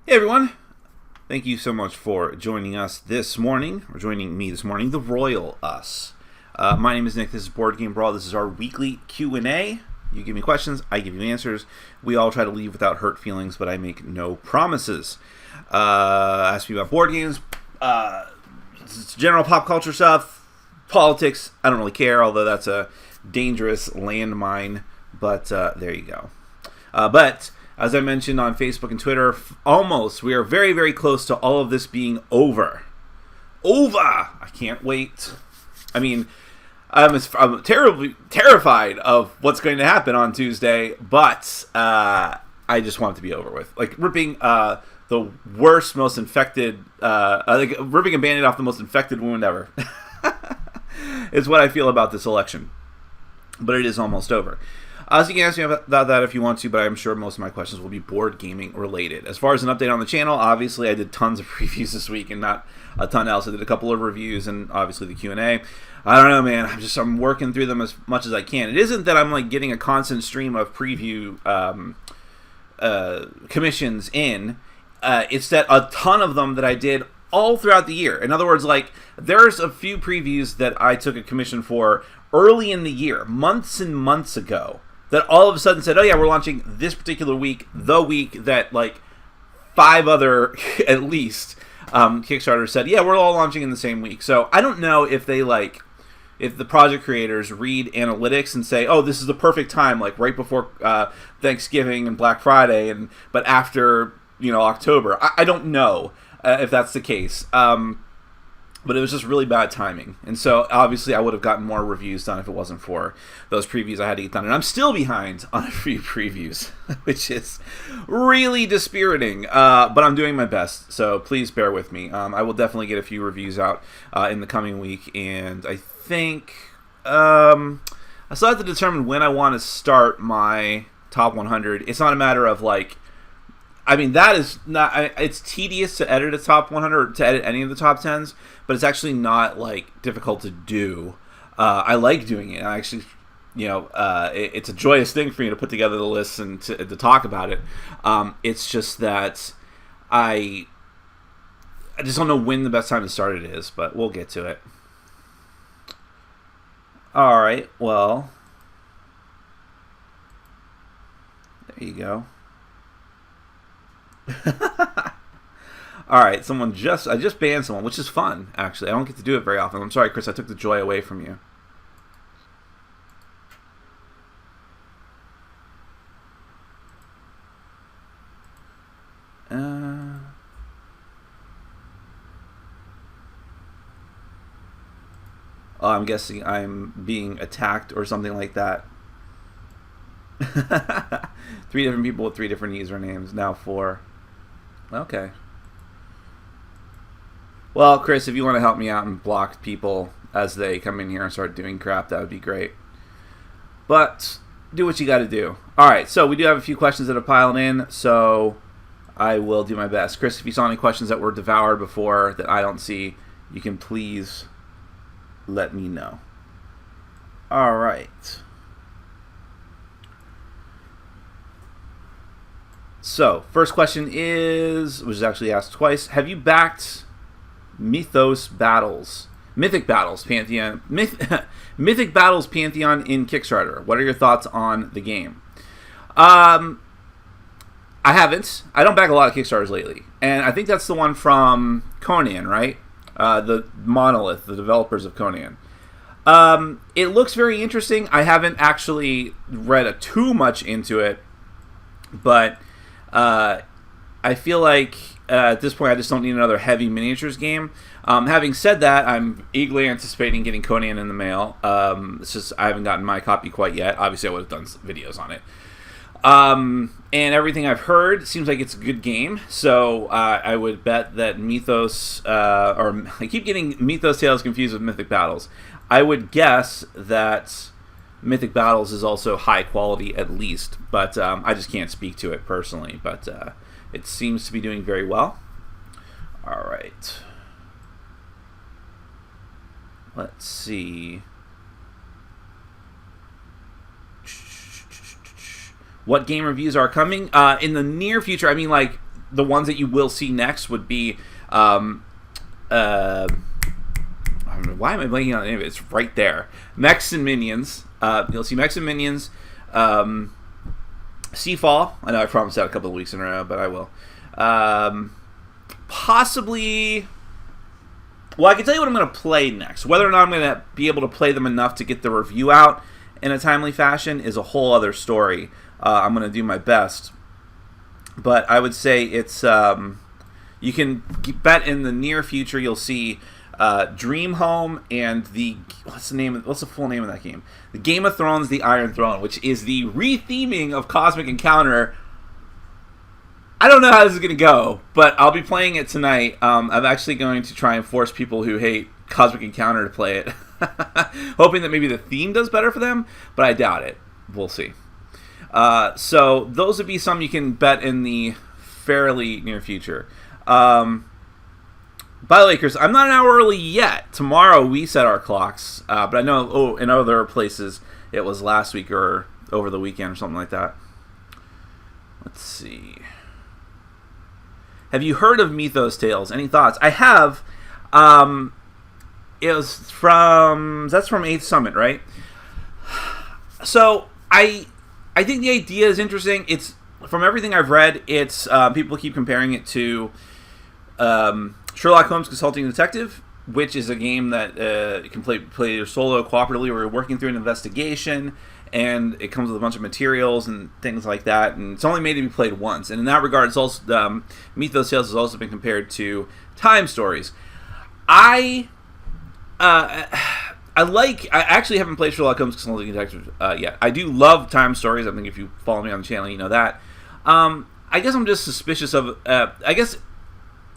Hey everyone, thank you so much for joining us this morning, or joining me this morning, the Royal Us. My name is Nick, this is Board Game Brawl, this is our weekly Q&A. You give me questions, I give you answers. We all try to leave without hurt feelings, but I make no promises. Ask me about board games, general pop culture stuff, politics, I don't really care, although that's a dangerous landmine, but there you go. But as I mentioned on Facebook and Twitter, we are very, very close to all of this being over. I can't wait. I mean, I'm terrified of what's going to happen on Tuesday, but I just want it to be over with. Like, ripping the worst, most infected, ripping a Band-Aid off the most infected wound ever is what I feel about this election. But it is almost over. So you can ask me about that if you want to, but I'm sure most of my questions will be board gaming related. As far as an update on the channel, obviously I did tons of previews this week and not a ton else. I did a couple of reviews and obviously the Q&A. I don't know, man. I'm working through them as much as I can. It isn't that I'm like getting a constant stream of preview commissions in. It's that a ton of them that I did all throughout the year. In other words, like, there's a few previews that I took a commission for early in the year, months and months ago, that all of a sudden said, oh yeah, we're launching this particular week, the week that like 5 other, at least, Kickstarter said, yeah, we're all launching in the same week. So I don't know if they if the project creators read analytics and say, oh, this is the perfect time, like right before Thanksgiving and Black Friday, but after, October. I don't know if that's the case. But it was just really bad timing. And so, obviously, I would have gotten more reviews done if it wasn't for those previews I had to get done. And I'm still behind on a few previews, which is really dispiriting. But I'm doing my best, so please bear with me. I will definitely get a few reviews out in the coming week. And I think I still have to determine when I want to start my top 100. It's not a matter of, that is not. It's tedious to edit a top 100 or to edit any of the top 10s, but it's actually not difficult to do. I like doing it. I actually, it's a joyous thing for me to put together the lists and to talk about it. It's just that I just don't know when the best time to start it is, but we'll get to it. All right. Well, there you go. Alright, I just banned someone, which is fun, actually. I don't get to do it very often. I'm sorry, Chris, I took the joy away from you. Oh, I'm guessing I'm being attacked or something like that. 3 different people with 3 different usernames, now 4. Okay. Well, Chris, if you want to help me out and block people as they come in here and start doing crap, that would be great. But do what you got to do. All right, so we do have a few questions that have piled in, so I will do my best. Chris, if you saw any questions that were devoured before that I don't see, you can please let me know. All right. So, first question which is actually asked twice, have you backed Mythos Battles? Mythic Battles Pantheon in Kickstarter. What are your thoughts on the game? I haven't. I don't back a lot of Kickstarters lately. And I think that's the one from Conan, right? The Monolith, the developers of Conan. It looks very interesting. I haven't actually read too much into it, but I feel like at this point I just don't need another heavy miniatures game. Having said that, I'm eagerly anticipating getting Conan in the mail. It's just I haven't gotten my copy quite yet. Obviously I would have done some videos on it. And everything I've heard seems like it's a good game, so I would bet that Mythos, or I keep getting Mythos Tales confused with Mythic Battles. I would guess that Mythic Battles is also high quality at least, but I just can't speak to it personally, but it seems to be doing very well. All right. Let's see. What game reviews are coming? In the near future, I mean, like, the ones that you will see next would be, I don't know, why am I blanking on the name of it? It's right there. Mechs and Minions. You'll see Mechs and Minions. Seafall. I know I promised that a couple of weeks in a row, but I will. Possibly... Well, I can tell you what I'm going to play next. Whether or not I'm going to be able to play them enough to get the review out in a timely fashion is a whole other story. I'm going to do my best. But I would say it's... you can bet in the near future you'll see Dream Home and what's the full name of that game? The Game of Thrones, The Iron Throne, which is the re-theming of Cosmic Encounter. I don't know how this is going to go, but I'll be playing it tonight. I'm actually going to try and force people who hate Cosmic Encounter to play it. Hoping that maybe the theme does better for them, but I doubt it. We'll see. So those would be some you can bet in the fairly near future. By the way, Chris, I'm not an hour early yet. Tomorrow we set our clocks, but I know in other places it was last week or over the weekend or something like that. Let's see. Have you heard of Mythos Tales? Any thoughts? I have. That's from 8th Summit, right? So I think the idea is interesting. It's from everything I've read. It's people keep comparing it to Sherlock Holmes Consulting Detective, which is a game that you can play solo cooperatively, where you're working through an investigation, and it comes with a bunch of materials and things like that, and it's only made to be played once. And in that regard, it's also Mythos Tales has also been compared to Time Stories. I actually haven't played Sherlock Holmes Consulting Detective yet. I do love Time Stories. I think if you follow me on the channel, you know that. I guess I'm just suspicious of... I guess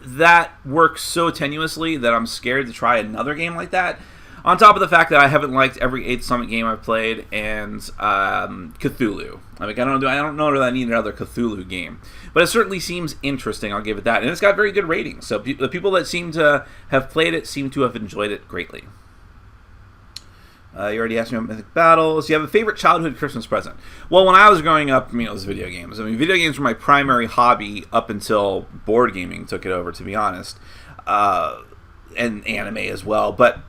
that works so tenuously that I'm scared to try another game like that. On top of the fact that I haven't liked every 8th Summit game I've played, and Cthulhu. I don't know that I need another Cthulhu game. But it certainly seems interesting, I'll give it that. And it's got very good ratings. So the people that seem to have played it seem to have enjoyed it greatly. You already asked me about Mythic Battles. You have a favorite childhood Christmas present? Well, when I was growing up, it was video games. Video games were my primary hobby up until board gaming took it over, to be honest. And anime as well. But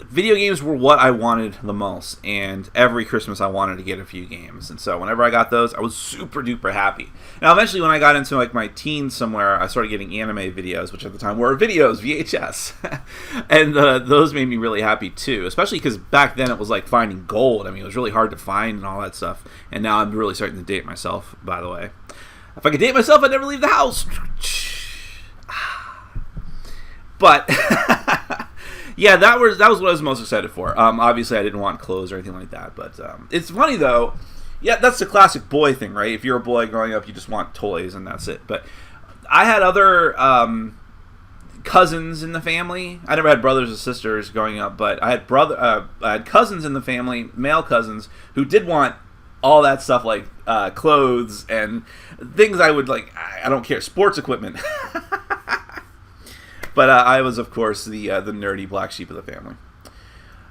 video games were what I wanted the most. And every Christmas I wanted to get a few games. And so whenever I got those, I was super duper happy. Now, eventually when I got into my teens somewhere, I started getting anime videos, which at the time were videos, VHS. And those made me really happy too, especially because back then it was like finding gold. It was really hard to find and all that stuff. And now I'm really starting to date myself, by the way. If I could date myself, I'd never leave the house. But... yeah, that was what I was most excited for. Obviously, I didn't want clothes or anything like that. But it's funny, though. Yeah, that's the classic boy thing, right? If you're a boy growing up, you just want toys and that's it. But I had other cousins in the family. I never had brothers or sisters growing up, but I had cousins in the family, male cousins, who did want all that stuff like clothes and things I would like. I don't care, sports equipment. But I was, of course, the nerdy black sheep of the family.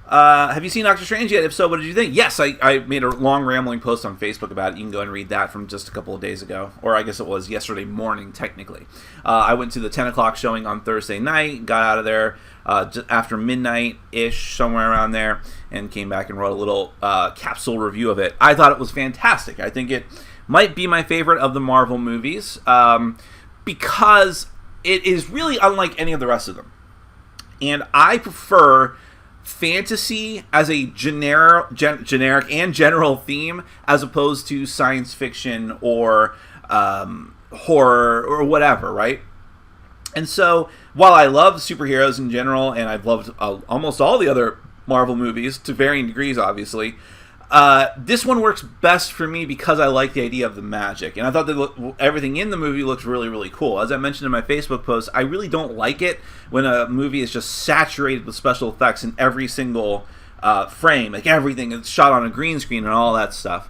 Have you seen Doctor Strange yet? If so, what did you think? Yes, I made a long rambling post on Facebook about it. You can go and read that from just a couple of days ago. Or I guess it was yesterday morning, technically. I went to the 10 o'clock showing on Thursday night, got out of there just after midnight-ish, somewhere around there, and came back and wrote a little capsule review of it. I thought it was fantastic. I think it might be my favorite of the Marvel movies because... it is really unlike any of the rest of them. And I prefer fantasy as a generic and general theme as opposed to science fiction or horror or whatever, right? And so, while I love superheroes in general, and I've loved almost all the other Marvel movies, to varying degrees, obviously, this one works best for me because I like the idea of the magic. And I thought that everything in the movie looks really, really cool. As I mentioned in my Facebook post, I really don't like it when a movie is just saturated with special effects in every single frame. Like everything is shot on a green screen and all that stuff.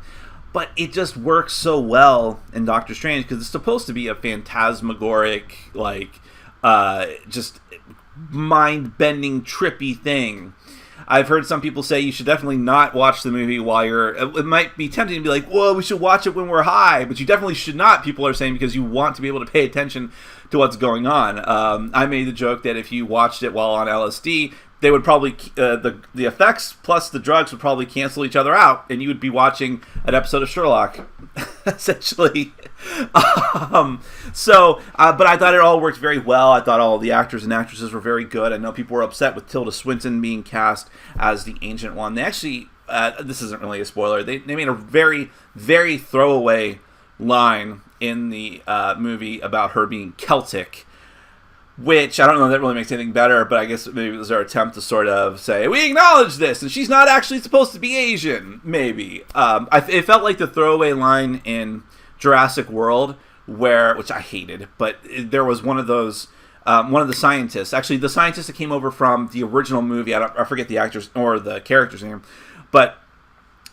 But it just works so well in Doctor Strange because it's supposed to be a phantasmagoric, like, just mind-bending, trippy thing. I've heard some people say you should definitely not watch the movie while you're... It might be tempting to be like, whoa, we should watch it when we're high, but you definitely should not, people are saying, because you want to be able to pay attention to what's going on. I made the joke that if you watched it while on LSD, they would probably... the effects plus the drugs would probably cancel each other out, and you would be watching an episode of Sherlock, essentially. But I thought it all worked very well. I thought all the actors and actresses were very good. I know people were upset with Tilda Swinton being cast as the Ancient One. They actually, this isn't really a spoiler, they made a very, very throwaway line in the movie about her being Celtic, which I don't know if that really makes anything better, but I guess maybe it was their attempt to sort of say, we acknowledge this, and she's not actually supposed to be Asian, maybe. It felt like the throwaway line in Jurassic World, which I hated, but there was one of those, one of the scientists, actually the scientist that came over from the original movie, I forget the actor's or the character's name, but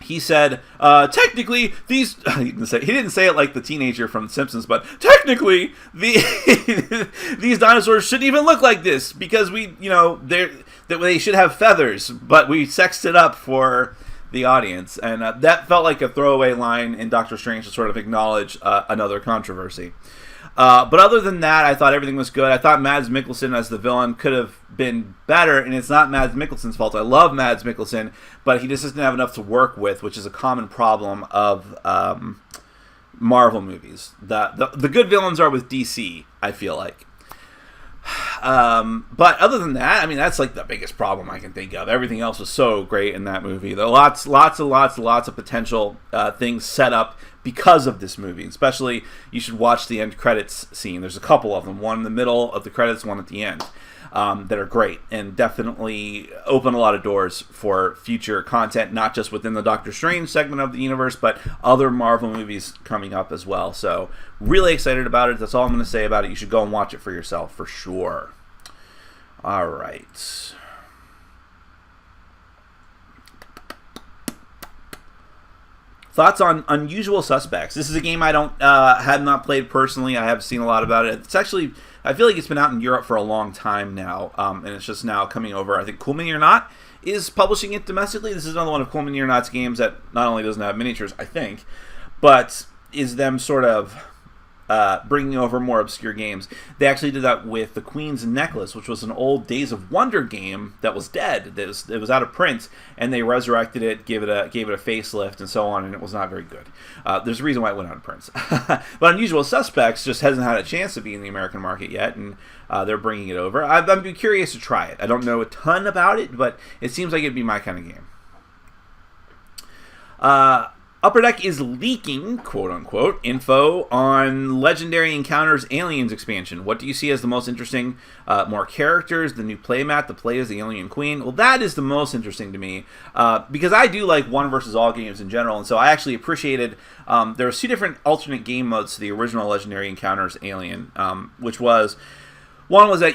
he said, technically, these... He didn't say it like the teenager from The Simpsons, but technically, these dinosaurs shouldn't even look like this, because they should have feathers, but we sexed it up for the audience. And that felt like a throwaway line in Doctor Strange to sort of acknowledge another controversy. But other than that, I thought everything was good. I thought Mads Mikkelsen as the villain could have been better, and it's not Mads Mikkelsen's fault. I love Mads Mikkelsen, but he just doesn't have enough to work with, which is a common problem of Marvel movies. The good villains are with DC, I feel like. But other than that, I mean, that's like the biggest problem I can think of. Everything else was so great in that movie. There are lots of potential things set up because of this movie. Especially, you should watch the end credits scene. There's a couple of them. One in the middle of the credits, one at the end, that are great and definitely open a lot of doors for future content, not just within the Doctor Strange segment of the universe, but other Marvel movies coming up as well. So, really excited about it. That's all I'm going to say about it. You should go and watch it for yourself, for sure. All right. Thoughts on Unusual Suspects. This is a game I have not played personally. I have seen a lot about it. It's actually, I feel like it's been out in Europe for a long time now, and it's just now coming over. I think Cool Mini or Not is publishing it domestically. This is another one of Cool Mini or Not's games that not only doesn't have miniatures, I think, but is them sort of bringing over more obscure games. They actually did that with The Queen's Necklace, which was an old Days of Wonder game that was dead. It was out of print, and they resurrected it, gave it a facelift, and so on, and it was not very good. There's a reason why it went out of print. But Unusual Suspects just hasn't had a chance to be in the American market yet, and they're bringing it over. I'd be curious to try it. I don't know a ton about it, but it seems like it'd be my kind of game. Upper Deck is leaking, quote-unquote, info on Legendary Encounters Aliens expansion. What do you see as the most interesting? More characters, the new playmat, the play as the Alien Queen. Well, that is the most interesting to me, because I do like one versus all games in general, and so I actually appreciated, there was two different alternate game modes to the original Legendary Encounters Alien, which was, one was that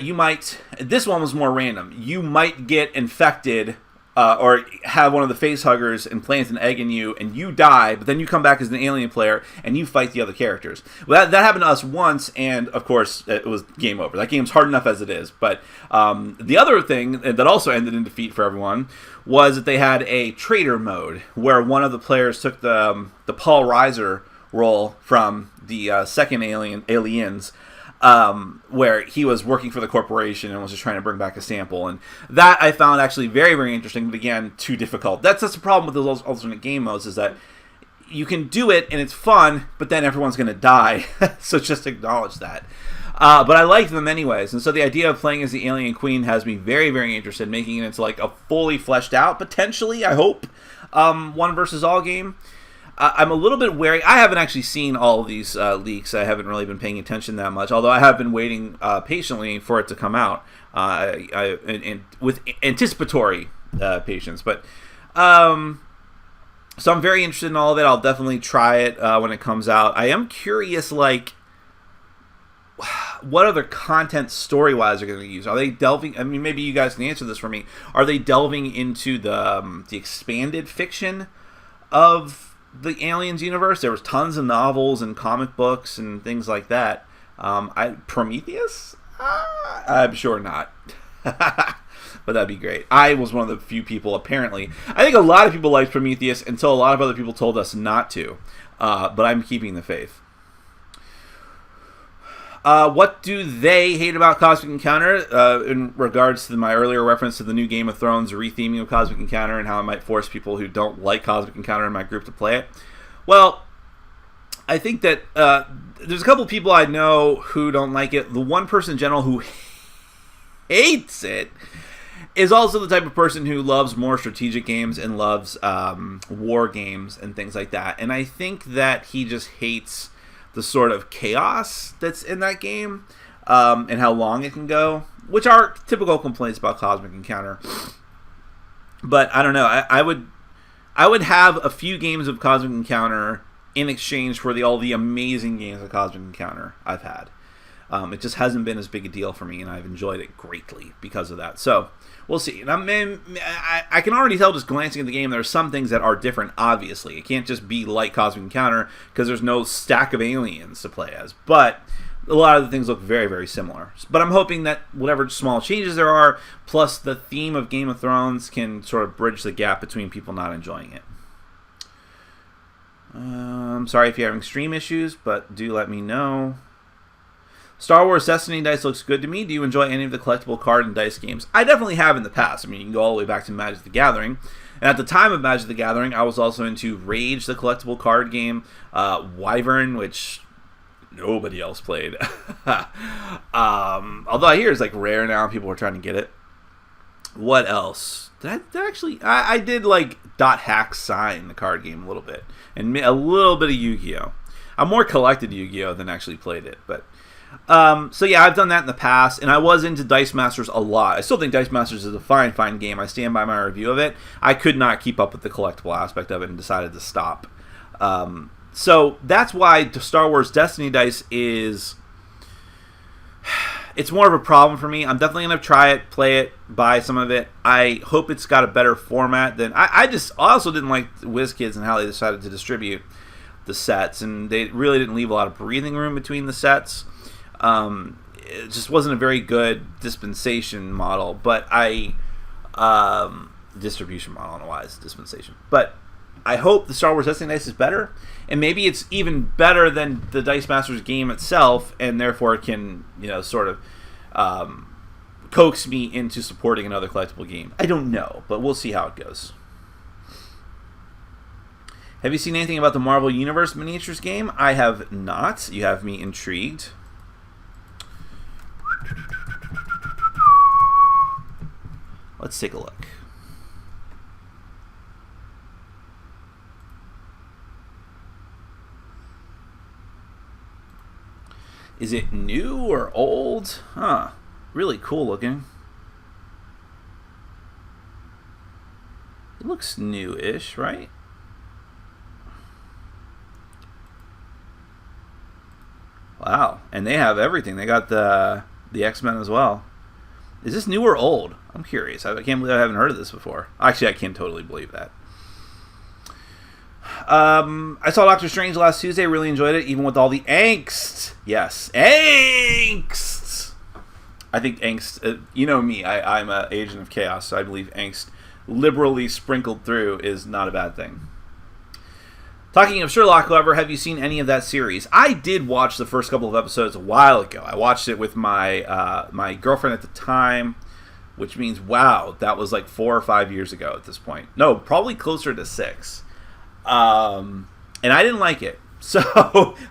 this one was more random. You might get infected, or have one of the facehuggers implant an egg in you, and you die, but then you come back as an alien player, and you fight the other characters. Well, that happened to us once, and of course, it was game over. That game's hard enough as it is. But the other thing that also ended in defeat for everyone was that they had a traitor mode, where one of the players took the Paul Reiser role from the second Aliens, where he was working for the corporation and was just trying to bring back a sample. And that I found actually very, very interesting, but again, too difficult. That's the problem with those alternate game modes, is that you can do it and it's fun, but then everyone's going to die. So just acknowledge that. But I like them anyways. And so the idea of playing as the Alien Queen has me very, very interested in making it into like a fully fleshed out, potentially, I hope, one versus all game. I'm a little bit wary. I haven't actually seen all of these leaks. I haven't really been paying attention that much, although I have been waiting patiently for it to come out, with anticipatory patience. But so I'm very interested in all of it. I'll definitely try it when it comes out. I am curious, like, what other content story-wise are going to use? Are they delving? I mean, maybe you guys can answer this for me. Are they delving into the expanded fiction of the Aliens universe? There was tons of novels and comic books and things like that. Prometheus? I'm sure not. But that'd be great. I was one of the few people, apparently. I think a lot of people liked Prometheus until a lot of other people told us not to. But I'm keeping the faith. What do they hate about Cosmic Encounter? In regards to my earlier reference to the new Game of Thrones retheming of Cosmic Encounter and how it might force people who don't like Cosmic Encounter in my group to play it. Well, I think that there's a couple people I know who don't like it. The one person in general who hates it is also the type of person who loves more strategic games and loves war games and things like that. And I think that he just hates the sort of chaos that's in that game and how long it can go, which are typical complaints about Cosmic Encounter. But I don't know. I would have a few games of Cosmic Encounter in exchange for all the amazing games of Cosmic Encounter I've had. It just hasn't been as big a deal for me, and I've enjoyed it greatly because of that. So we'll see. And I can already tell just glancing at the game, there are some things that are different, obviously. It can't just be like Cosmic Encounter because there's no stack of aliens to play as. But a lot of the things look very, very similar. But I'm hoping that whatever small changes there are, plus the theme of Game of Thrones, can sort of bridge the gap between people not enjoying it. I'm sorry if you're having stream issues, but do let me know. Star Wars Destiny dice looks good to me. Do you enjoy any of the collectible card and dice games? I definitely have in the past. I mean, you can go all the way back to Magic the Gathering. And at the time of Magic the Gathering, I was also into Rage, the collectible card game, Wyvern, which nobody else played. Although I hear it's like rare now, people are trying to get it. What else? I did like .hack sign the card game a little bit, and a little bit of Yu-Gi-Oh. I more collected Yu-Gi-Oh than actually played it, but so yeah, I've done that in the past, and I was into Dice Masters a lot. I still think Dice Masters is a fine game. I stand by my review of it. I could not keep up with the collectible aspect of it and decided to stop. So that's why Star Wars Destiny dice is... It's more of a problem for me. I'm definitely going to try it, play it, buy some of it. I hope it's got a better format than... I also didn't like WizKids and how they decided to distribute the sets, and they really didn't leave a lot of breathing room between the sets. It just wasn't a very good dispensation model, but distribution model, I don't know why it's dispensation. But I hope the Star Wars Destiny dice is better, and maybe it's even better than the Dice Masters game itself, and therefore it can, sort of coax me into supporting another collectible game. I don't know, but we'll see how it goes. Have you seen anything about the Marvel Universe miniatures game? I have not. You have me intrigued. Let's take a look. Is it new or old? Huh. Really cool looking. It looks new-ish, right? Wow. And they have everything. They got the X-Men as well. Is this new or old? I'm curious. I can't believe I haven't heard of this before. Actually, I can totally believe that. I saw Doctor Strange last Tuesday. Really enjoyed it, even with all the angst. Yes, angst. I think angst. You know me. I'm an agent of chaos, so I believe angst liberally sprinkled through is not a bad thing. Talking of Sherlock, however, have you seen any of that series? I did watch the first couple of episodes a while ago. I watched it with my my girlfriend at the time, which means, wow, that was like 4 or 5 years ago at this point. No, probably closer to 6. And I didn't like it. So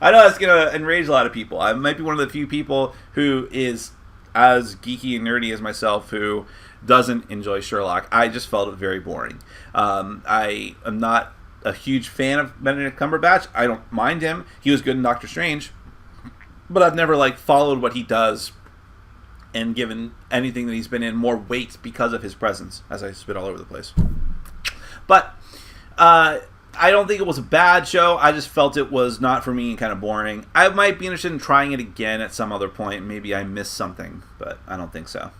I know that's going to enrage a lot of people. I might be one of the few people who is as geeky and nerdy as myself who doesn't enjoy Sherlock. I just felt it very boring. I am not a huge fan of Benedict Cumberbatch. I don't mind him. He was good in Doctor Strange. But I've never followed what he does and given anything that he's been in more weight because of his presence, as I spit all over the place. But I don't think it was a bad show. I just felt it was not for me and kind of boring. I might be interested in trying it again at some other point. Maybe I missed something, but I don't think so.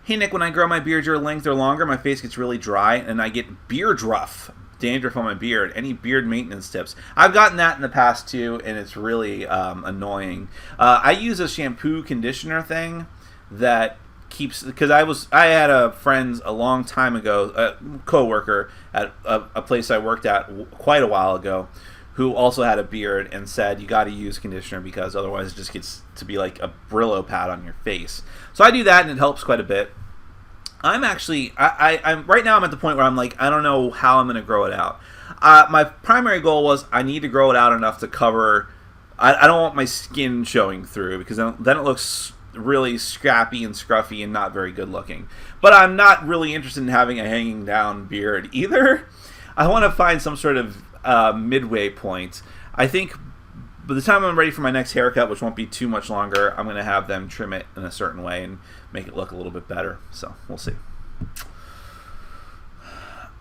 Hey, Nick, when I grow my beard your length or longer, my face gets really dry, and I get beard rough, dandruff on my beard. Any beard maintenance tips? I've gotten that in the past, too, and it's really annoying. I use a shampoo conditioner thing that keeps, because I had a friend a long time ago, a coworker at a place I worked at quite a while ago, who also had a beard and said you got to use conditioner because otherwise it just gets to be like a Brillo pad on your face. So I do that and it helps quite a bit. I'm actually, I'm right now I'm at the point where I'm like, I don't know how I'm going to grow it out. My primary goal was I need to grow it out enough to cover, I don't want my skin showing through because then it looks really scrappy and scruffy and not very good looking. But I'm not really interested in having a hanging down beard either. I want to find some sort of midway point. I think by the time I'm ready for my next haircut, which won't be too much longer, I'm going to have them trim it in a certain way and make it look a little bit better. So we'll see.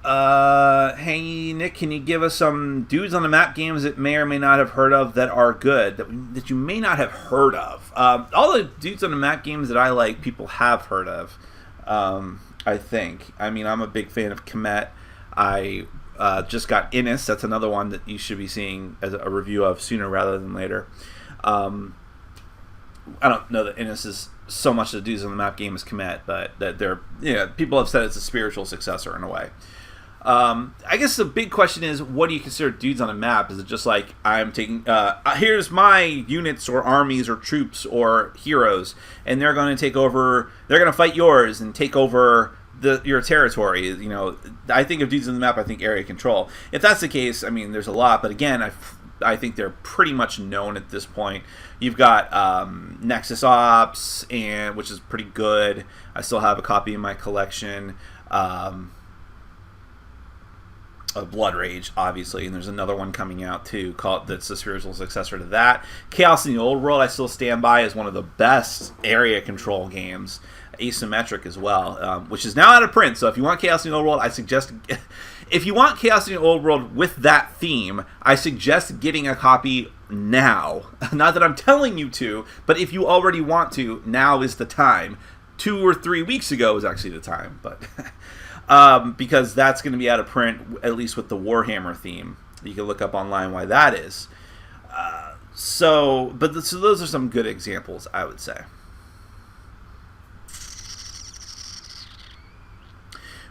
Hey Nick, can you give us some dudes on the map games that may or may not have heard of that are good, that you may not have heard of? All the dudes on the map games that I like, people have heard of. I think. I mean, I'm a big fan of Komet. I just got Innis. That's another one that you should be seeing as a review of sooner rather than later. I don't know that Innis is so much the dudes on the map game as Komet, but that they're, people have said it's a spiritual successor in a way. I guess the big question is, what do you consider dudes on a map? Is it just like, I'm taking, here's my units or armies or troops or heroes, and they're going to take over, they're going to fight yours and take over your territory? I think of dudes on the map, I think area control. If that's the case, I mean, there's a lot, but again, I think they're pretty much known at this point. You've got Nexus Ops, which is pretty good. I still have a copy in my collection. Blood Rage, obviously, and there's another one coming out too that's the spiritual successor to that. Chaos in the Old World I still stand by as one of the best area control games, asymmetric as well, which is now out of print. So if you want Chaos in the Old World, I suggest, if you want Chaos in the Old World with that theme, I suggest getting a copy now. Not that I'm telling you to, but if you already want to, now is the time. 2 or 3 weeks ago was actually the time, but because that's going to be out of print, at least with the Warhammer theme. You can look up online why that is. So those are some good examples, I would say.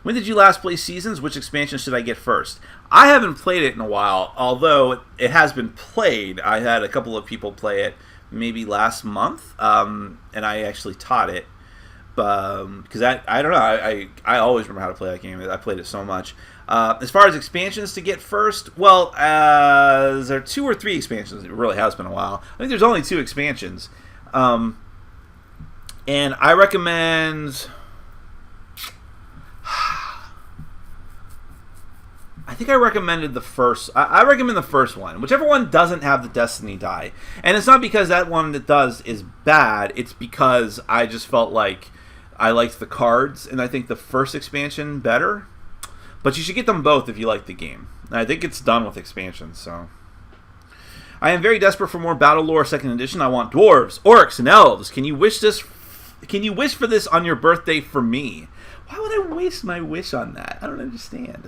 When did you last play Seasons? Which expansion should I get first? I haven't played it in a while, although it has been played. I had a couple of people play it maybe last month, and I actually taught it. Because I don't know, I always remember how to play that game. I played it so much. As far as expansions to get first, well, there are 2 or 3 expansions. It really has been a while. I think there's only 2 expansions. And I recommend... I think I recommended the first... I recommend the first one. Whichever one doesn't have the Destiny die. And it's not because that one that does is bad. It's because I just felt like I liked the cards, and I think the first expansion better. But you should get them both if you like the game. And I think it's done with expansions, so... I am very desperate for more Battle Lore 2nd Edition. I want dwarves, orcs, and elves. Can you wish for this on your birthday for me? Why would I waste my wish on that? I don't understand.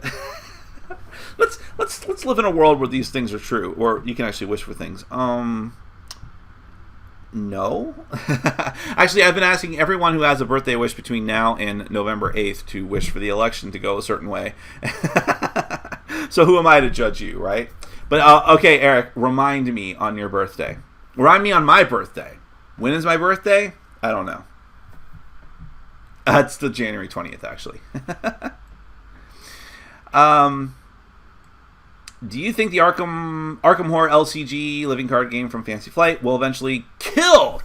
Let's live in a world where these things are true, or you can actually wish for things. No. Actually, I've been asking everyone who has a birthday wish between now and November 8th to wish for the election to go a certain way. So who am I to judge you, right? But okay, Eric, remind me on your birthday. Remind me on my birthday. When is my birthday? I don't know. It's the January 20th, actually. Do you think the Arkham Horror LCG living card game from Fantasy Flight will eventually kill,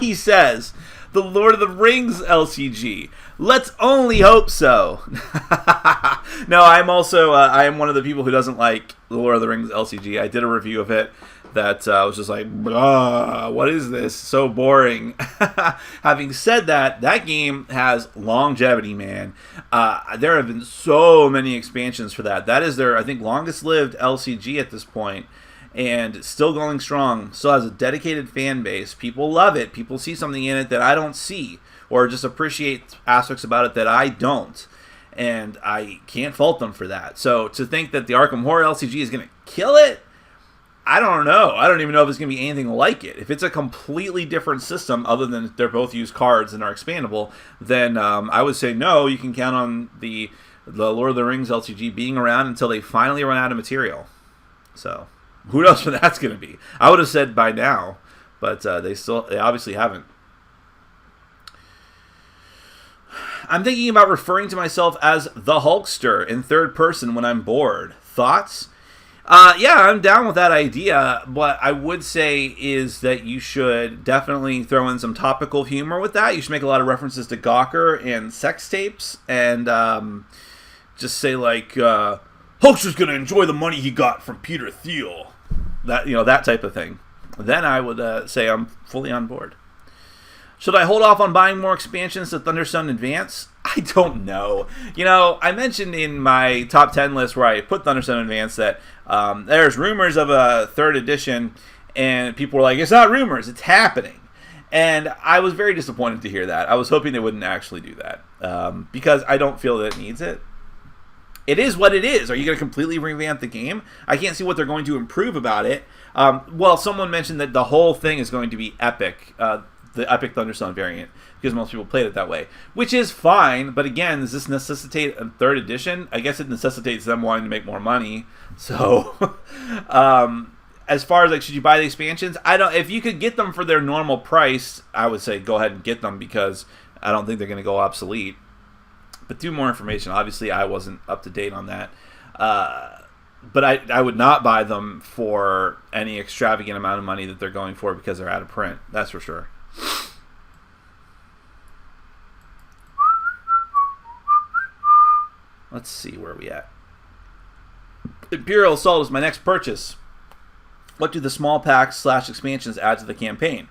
he says, the Lord of the Rings LCG? Let's only hope so. No, I'm also, I am one of the people who doesn't like the Lord of the Rings LCG. I did a review of it that was just like, what is this? So boring. Having said that, that game has longevity, man. There have been so many expansions for that. That is their, I think, longest-lived LCG at this point, and still going strong. Still has a dedicated fan base. People love it. People see something in it that I don't see, or just appreciate aspects about it that I don't. And I can't fault them for that. So to think that the Arkham Horror LCG is going to kill it, I don't know. I don't even know if it's going to be anything like it. If it's a completely different system, other than they're both use cards and are expandable, then I would say no. You can count on the Lord of the Rings LCG being around until they finally run out of material. So, who knows when that's going to be? I would have said by now, but they obviously haven't. I'm thinking about referring to myself as the Hulkster in third person when I'm bored. Thoughts? Yeah, I'm down with that idea. What I would say is that you should definitely throw in some topical humor with that. You should make a lot of references to Gawker and sex tapes, and just say like, Hulkster's gonna enjoy the money he got from Peter Thiel. That type of thing. Then I would say I'm fully on board. Should I hold off on buying more expansions to Thunderstone Advance? I don't know. I mentioned in my top 10 list where I put Thunderstone Advance that there's rumors of a third edition, and people were like, it's not rumors, it's happening. And I was very disappointed to hear that. I was hoping they wouldn't actually do that, because I don't feel that it needs it. It is what it is. Are you going to completely revamp the game? I can't see what they're going to improve about it. Well, someone mentioned that the whole thing is going to be epic, the Epic Thunderstone variant, because most people played it that way, which is fine. But again, does this necessitate a third edition? I guess it necessitates them wanting to make more money. So, as far as like, should you buy the expansions? If you could get them for their normal price, I would say go ahead and get them, because I don't think they're going to go obsolete. But do more information. Obviously, I wasn't up to date on that. But I would not buy them for any extravagant amount of money that they're going for, because they're out of print. That's for sure. Let's see where we at. Imperial Assault is my next purchase. What do the small packs / expansions add to the campaign?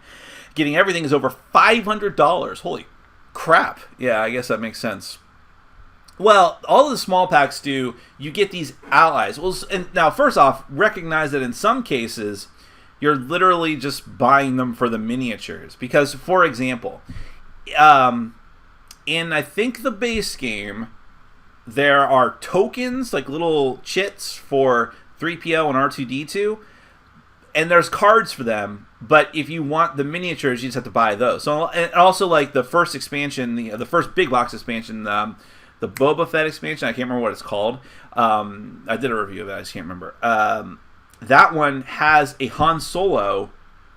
Getting everything is over $500. Holy crap. Yeah, I guess that makes sense. Well, all of the small packs do, you get these allies. Well, and now, first off, recognize that in some cases, you're literally just buying them for the miniatures. Because, for example, in, I think, the base game, there are tokens, like little chits for 3PO and R2-D2, and there's cards for them, but if you want the miniatures, you just have to buy those. So, and also, like, the first expansion, the first big box expansion, the Boba Fett expansion, I can't remember what it's called. I did a review of it, I just can't remember. That one has a Han Solo.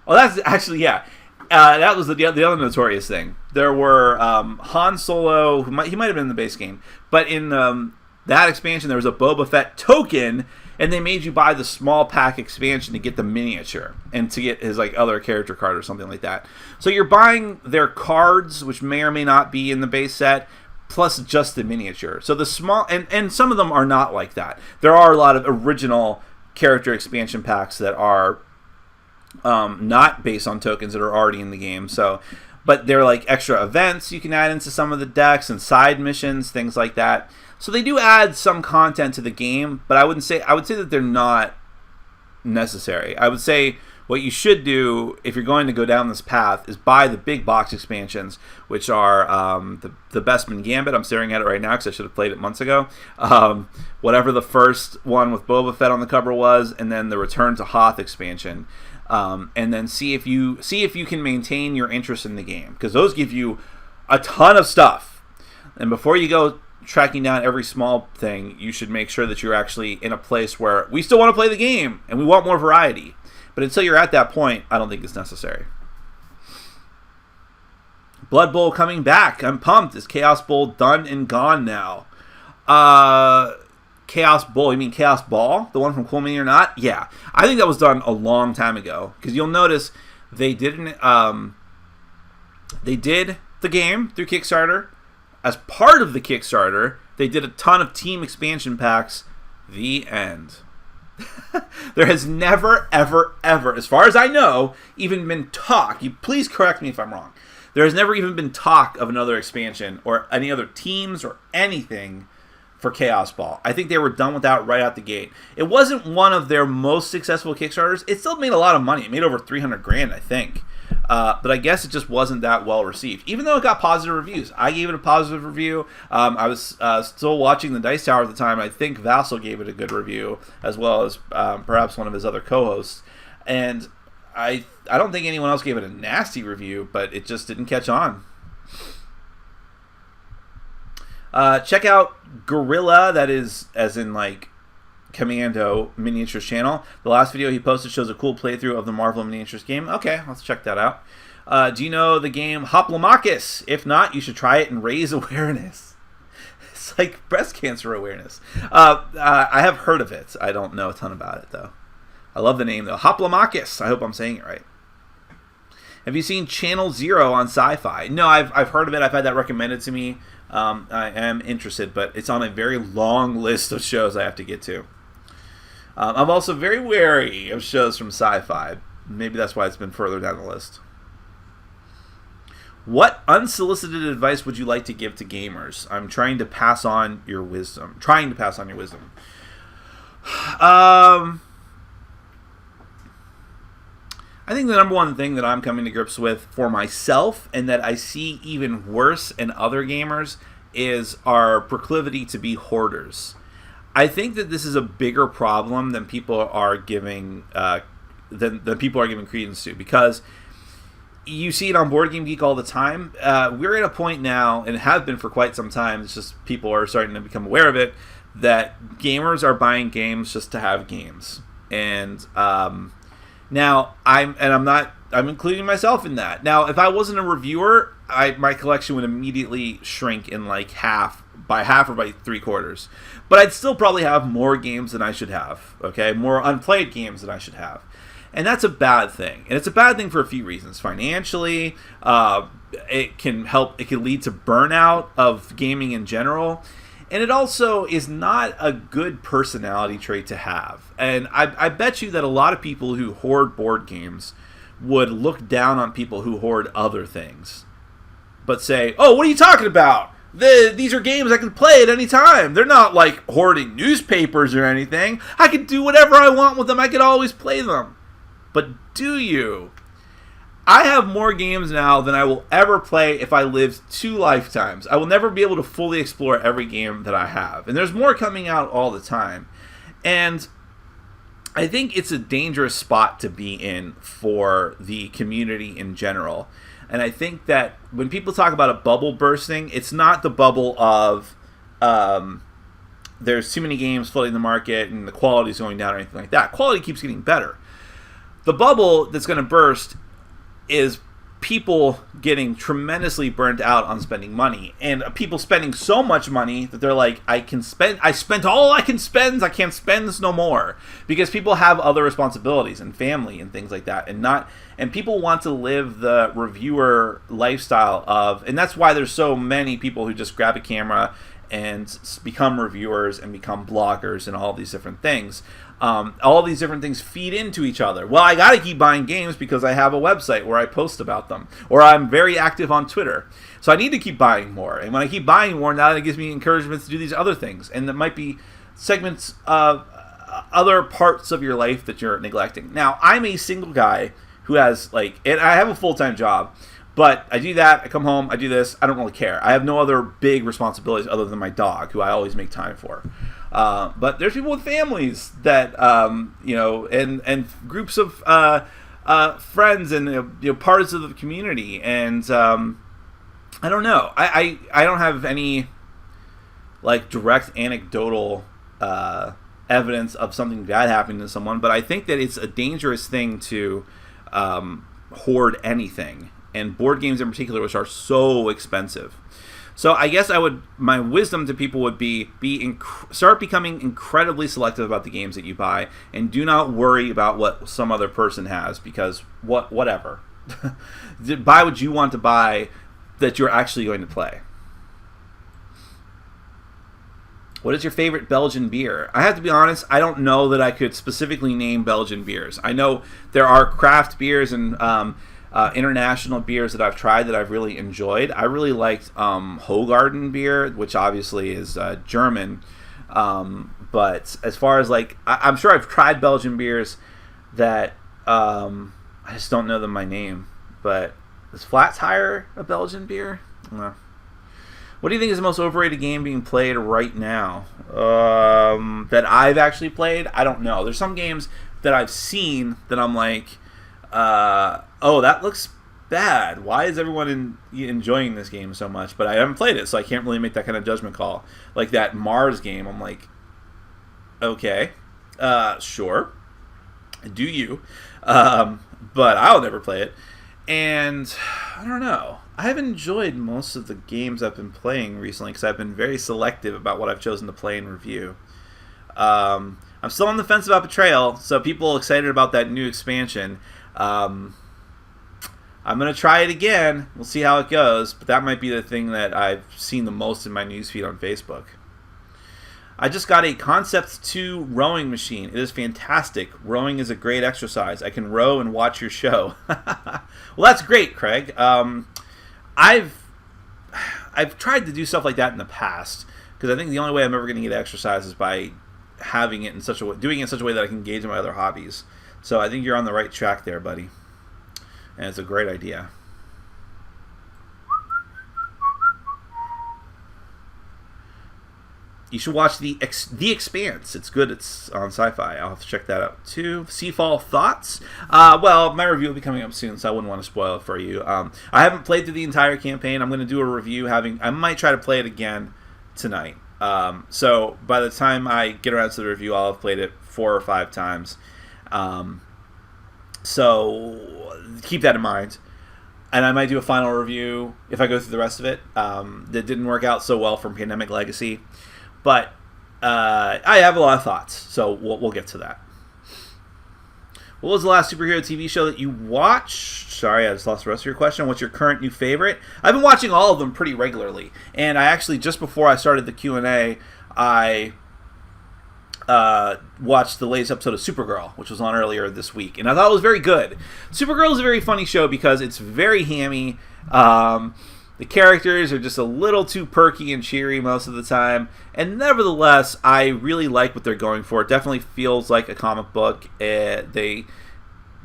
Oh, that's actually, yeah. That was the other notorious thing. There were Han Solo, he might have been in the base game, but in that expansion there was a Boba Fett token, and they made you buy the small pack expansion to get the miniature and to get his like other character card or something like that. So you're buying their cards, which may or may not be in the base set, plus just the miniature. So the small, and some of them are not like that. There are a lot of original character expansion packs that are not based on tokens that are already in the game. So, but they're like extra events you can add into some of the decks and side missions, things like that. So they do add some content to the game, but I would say that they're not necessary. I would say what you should do if you're going to go down this path is buy the big box expansions, which are the Bestman Gambit. I'm staring at it right now because I should have played it months ago. Whatever the first one with Boba Fett on the cover was, and then the Return to Hoth expansion. And then see if you can maintain your interest in the game, because those give you a ton of stuff. And before you go tracking down every small thing, you should make sure that you're actually in a place where we still want to play the game and we want more variety. But until you're at that point, I don't think it's necessary. Blood Bowl coming back. I'm pumped. Is Chaos Bowl done and gone now? Chaos Bowl, you mean Chaos Ball? The one from Cool Mini or Not? Yeah. I think that was done a long time ago. Because you'll notice they did the game through Kickstarter. As part of the Kickstarter, they did a ton of team expansion packs. The end. There has never, ever, ever, as far as I know, even been talk. You please correct me if I'm wrong. There has never even been talk of another expansion or any other teams or anything for Chaos Ball. I think they were done with that right out the gate. It wasn't one of their most successful Kickstarters. It still made a lot of money. It made over 300 grand, I think. But I guess it just wasn't that well received, even though it got positive reviews. I gave it a positive review. I was still watching the Dice Tower at the time. I think Vassal gave it a good review, as well as perhaps one of his other co-hosts. And I don't think anyone else gave it a nasty review, but it just didn't catch on. Check out Gorilla, that is as in like Commando Miniatures channel. The last video he posted shows a cool playthrough of the Marvel Miniatures game. Okay, let's check that out. Do you know the game Hoplomachus? If not, you should try it and raise awareness. It's like breast cancer awareness. I have heard of it. I don't know a ton about it, though. I love the name, though. Hoplomachus. I hope I'm saying it right. Have you seen Channel Zero on Sci-Fi? No, I've heard of it. I've had that recommended to me. I am interested, but it's on a very long list of shows I have to get to. I'm also very wary of shows from Sci-Fi. Maybe that's why it's been further down the list. What unsolicited advice would you like to give to gamers? I'm trying to pass on your wisdom. I think the number one thing that I'm coming to grips with for myself, and that I see even worse in other gamers, is our proclivity to be hoarders. I think that this is a bigger problem than people are giving credence to, because you see it on Board Game Geek all the time. We're at a point now, and have been for quite some time, it's just people are starting to become aware of it, that gamers are buying games just to have games. And now, I'm including myself in that. Now, if I wasn't a reviewer, my collection would immediately shrink in like half or by 3/4. But I'd still probably have more games than I should have, okay? More unplayed games than I should have. And that's a bad thing. And it's a bad thing for a few reasons. Financially, it can lead to burnout of gaming in general. And it also is not a good personality trait to have. And I bet you that a lot of people who hoard board games would look down on people who hoard other things. But say, oh, what are you talking about? These are games I can play at any time. They're not like hoarding newspapers or anything. I can do whatever I want with them. I could always play them. But do you? I have more games now than I will ever play if I lived 2 lifetimes. I will never be able to fully explore every game that I have. And there's more coming out all the time. And I think it's a dangerous spot to be in for the community in general. And I think that when people talk about a bubble bursting, it's not the bubble of there's too many games flooding the market and the quality's going down or anything like that. Quality keeps getting better. The bubble that's going to burst is people getting tremendously burnt out on spending money, and people spending so much money that they're like, I spent all I can spend, I can't spend this no more, because people have other responsibilities and family and things like that, and people want to live the reviewer lifestyle of, and that's why there's so many people who just grab a camera and become reviewers and become bloggers and all these different things. All these different things feed into each other. Well, I gotta keep buying games because I have a website where I post about them, or I'm very active on Twitter, so I need to keep buying more. And when I keep buying more, now that gives me encouragement to do these other things, and that might be segments of other parts of your life that you're neglecting. Now, I'm a single guy who has and I have a full-time job, but I do that, I come home, I do this, I don't really care. I have no other big responsibilities other than my dog, who I always make time for. But there's people with families that, and groups of friends and parts of the community, and I don't know. I don't have any direct anecdotal evidence of something bad happening to someone, but I think that it's a dangerous thing to hoard anything, and board games in particular, which are so expensive. So I guess my wisdom to people would start becoming incredibly selective about the games that you buy, and do not worry about what some other person has, because whatever. Buy what you want to buy that you're actually going to play. What is your favorite Belgian beer? I have to be honest, I don't know that I could specifically name Belgian beers. I know there are craft beers, and international beers that I've tried that I've really enjoyed. I really liked Hogarden beer, which obviously is German. But as far as like, I'm sure I've tried Belgian beers that I just don't know them by name. But is Flat Tire a Belgian beer? No. What do you think is the most overrated game being played right now? That I've actually played? I don't know. There's some games that I've seen that I'm like, oh, that looks bad. Why is everyone enjoying this game so much? But I haven't played it, so I can't really make that kind of judgment call. Like that Mars game, I'm like, okay, sure, do you? But I'll never play it. And I don't know. I have enjoyed most of the games I've been playing recently because I've been very selective about what I've chosen to play and review. I'm still on the fence about Betrayal, so people excited about that new expansion. I'm going to try it again. We'll see how it goes, but that might be the thing that I've seen the most in my newsfeed on Facebook. I just got a Concept 2 rowing machine. It is fantastic. Rowing is a great exercise. I can row and watch your show. Well, that's great, Craig. I've tried to do stuff like that in the past because I think the only way I'm ever going to get exercise is by having it in such a way, doing it in such a way that I can engage in my other hobbies. So I think you're on the right track there, buddy. And it's a great idea. You should watch The Expanse. It's good. It's on Sci-Fi. I'll have to check that out too. Seafall thoughts? Well, my review will be coming up soon, so I wouldn't want to spoil it for you. I haven't played through the entire campaign. I'm going to do a review. I might try to play it again tonight. So by the time I get around to the review, I'll have played it 4 or 5 times. So keep that in mind. And I might do a final review if I go through the rest of it. That didn't work out so well from Pandemic Legacy. But I have a lot of thoughts, so we'll get to that. What was the last superhero TV show that you watched? Sorry, I just lost the rest of your question. What's your current new favorite? I've been watching all of them pretty regularly. And I actually, just before I started the Q&A, I watched the latest episode of Supergirl, which was on earlier this week. And I thought it was very good. Supergirl is a very funny show because it's very hammy. The characters are just a little too perky and cheery most of the time. And nevertheless, I really like what they're going for. It definitely feels like a comic book. They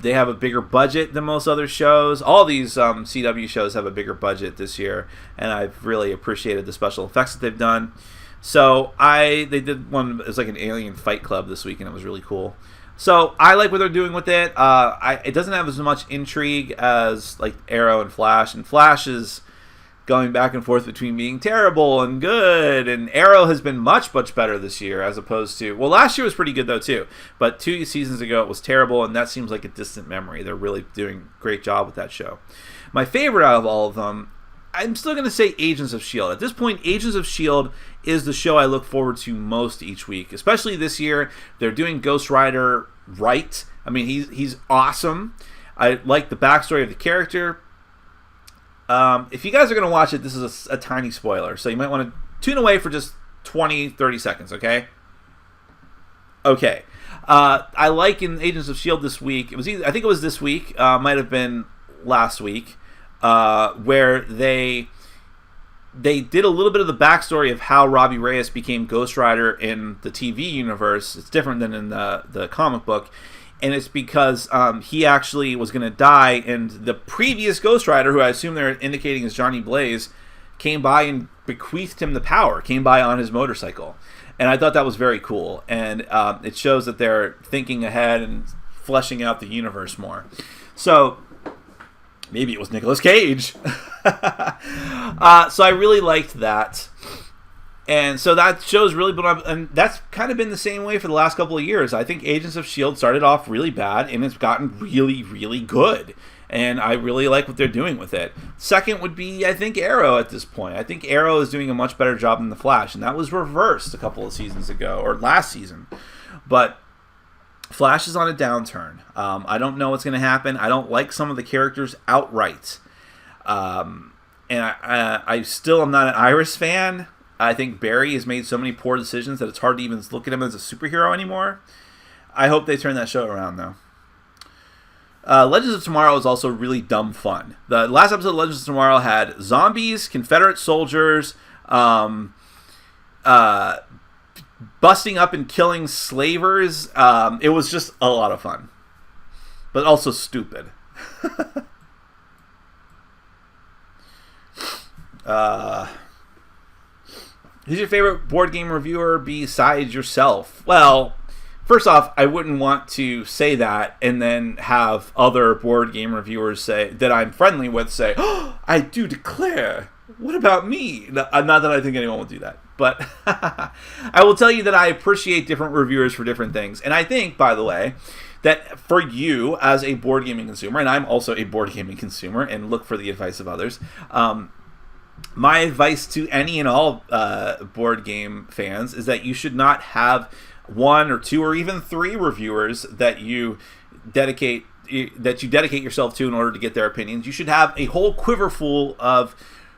have a bigger budget than most other shows. All these CW shows have a bigger budget this year. And I've really appreciated the special effects that they've done. So they did one, it was like an alien fight club this week, and it was really cool. So I like what they're doing with it. It doesn't have as much intrigue as like Arrow and Flash. And Flash is going back and forth between being terrible and good, and Arrow has been much, much better this year as opposed to, well, last year was pretty good though too, but 2 seasons ago it was terrible, and that seems like a distant memory. They're really doing a great job with that show. My favorite out of all of them, I'm still going to say Agents of S.H.I.E.L.D. At this point, Agents of S.H.I.E.L.D. is the show I look forward to most each week, especially this year. They're doing Ghost Rider right. I mean, he's awesome. I like the backstory of the character. If you guys are going to watch it, this is a tiny spoiler, so you might want to tune away for just 20-30 seconds, okay? Okay. I like in Agents of S.H.I.E.L.D. this week, I think it was this week, might have been last week, where they did a little bit of the backstory of how Robbie Reyes became Ghost Rider in the TV universe. It's different than in the comic book. And it's because he actually was going to die, and the previous Ghost Rider, who I assume they're indicating is Johnny Blaze, came by and bequeathed him the power, came by on his motorcycle. And I thought that was very cool. And it shows that they're thinking ahead and fleshing out the universe more. So maybe it was Nicolas Cage. So I really liked that. And so that show's really been up, and that's kind of been the same way for the last couple of years. I think Agents of S.H.I.E.L.D. started off really bad, and it's gotten really, really good. And I really like what they're doing with it. Second would be, I think, Arrow at this point. I think Arrow is doing a much better job than The Flash, and that was reversed a couple of seasons ago, or last season. But Flash is on a downturn. I don't know what's going to happen. I don't like some of the characters outright. And I still am not an Iris fan. I think Barry has made so many poor decisions that it's hard to even look at him as a superhero anymore. I hope they turn that show around, though. Legends of Tomorrow is also really dumb fun. The last episode of Legends of Tomorrow had zombies, Confederate soldiers, busting up and killing slavers. It was just a lot of fun, but also stupid. Who's your favorite board game reviewer besides yourself? Well, first off, I wouldn't want to say that and then have other board game reviewers say that I'm friendly with say, "Oh, I do declare. What about me?" Not that I think anyone will do that, but I will tell you that I appreciate different reviewers for different things. And I think, by the way, that for you as a board gaming consumer, and I'm also a board gaming consumer and look for the advice of others, my advice to any and all board game fans is that you should not have one or two or even three reviewers that you dedicate yourself to in order to get their opinions. You should have a whole quiver full of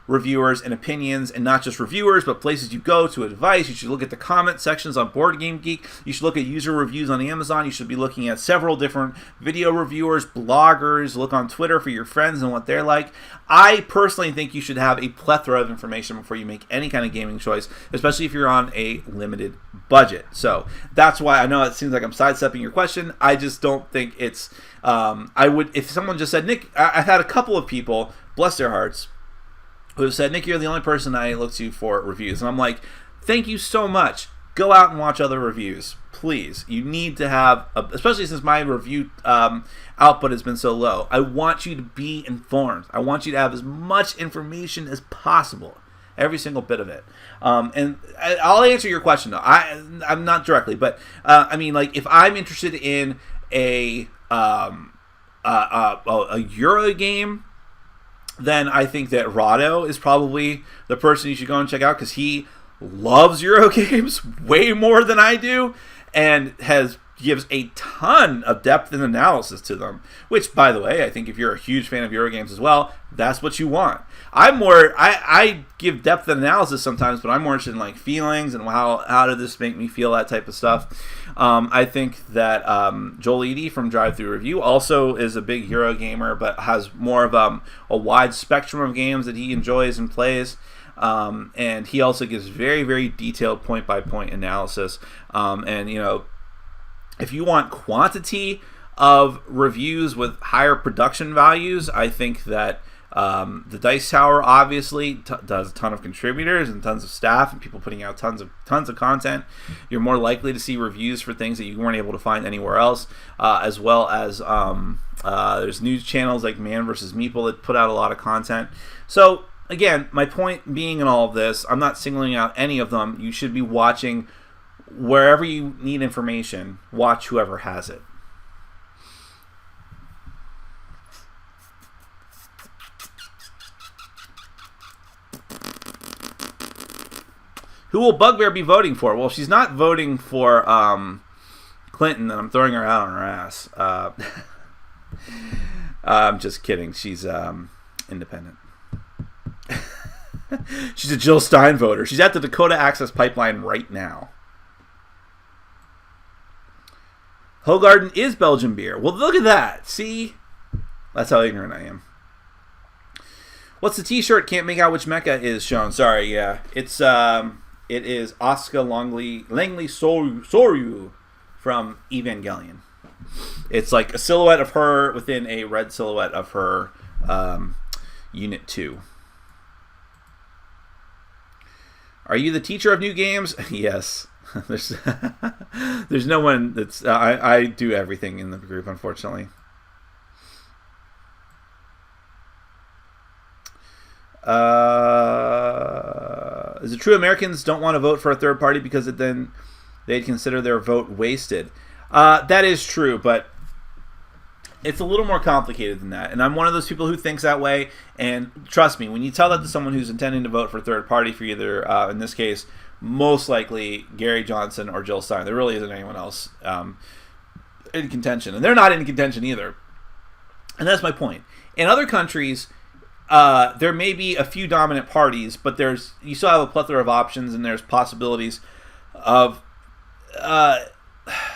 reviewers and opinions, and not just reviewers, but places you go to advice. You should look at the comment sections on Board Game Geek. You should look at user reviews on Amazon. You should be looking at several different video reviewers, bloggers. Look on Twitter for your friends and what they're like. I personally think you should have a plethora of information before you make any kind of gaming choice, especially if you're on a limited budget. So that's why I know it seems like I'm sidestepping your question. I just don't think it's I would, if someone just said, Nick, I've had a couple of people, bless their hearts, who said, Nick, you're the only person I look to for reviews. And I'm like, thank you so much. Go out and watch other reviews, please. You need to have, especially since my review output has been so low, I want you to be informed. I want you to have as much information as possible, every single bit of it. And I'll answer your question, though. I'm not directly, but I mean, like, if I'm interested in a Euro game, then I think that Rado is probably the person you should go and check out, because he loves Euro games way more than I do, and gives a ton of depth and analysis to them, which, by the way, I think if you're a huge fan of Euro games as well, that's what you want. I give depth and analysis sometimes, but I'm more interested in like feelings and how did this make me feel, that type of stuff. I think that Joel Eady from Drive Thru Review also is a big Euro gamer, but has more of a wide spectrum of games that he enjoys and plays. And he also gives very, very detailed point-by-point analysis. And, you know, if you want quantity of reviews with higher production values, I think that the Dice Tower obviously does a ton of contributors and tons of staff and people putting out tons of content. You're more likely to see reviews for things that you weren't able to find anywhere else, as well as there's news channels like Man vs. Meeple that put out a lot of content. So again, my point being in all of this, I'm not singling out any of them. You should be watching wherever you need information. Watch whoever has it. Who will Bugbear be voting for? Well, she's not voting for Clinton, and I'm throwing her out on her ass. I'm just kidding. She's independent. She's a Jill Stein voter. She's at the Dakota Access Pipeline right now. Hoegaarden is Belgian beer. Well, look at that. See? That's how ignorant I am. What's the t-shirt? Can't make out which mecha is shown. Sorry, yeah. It is Asuka Langley Soryu from Evangelion. It's like a silhouette of her within a red silhouette of her Unit 2. Are you the teacher of new games? Yes. There's no one that's... I do everything in the group, unfortunately. Is it true Americans don't want to vote for a third party because then they'd consider their vote wasted? That is true, but it's a little more complicated than that. And I'm one of those people who thinks that way. And trust me, when you tell that to someone who's intending to vote for a third party for either, in this case, most likely Gary Johnson or Jill Stein, there really isn't anyone else in contention. And they're not in contention either. And that's my point. In other countries... there may be a few dominant parties, but you still have a plethora of options, and there's possibilities of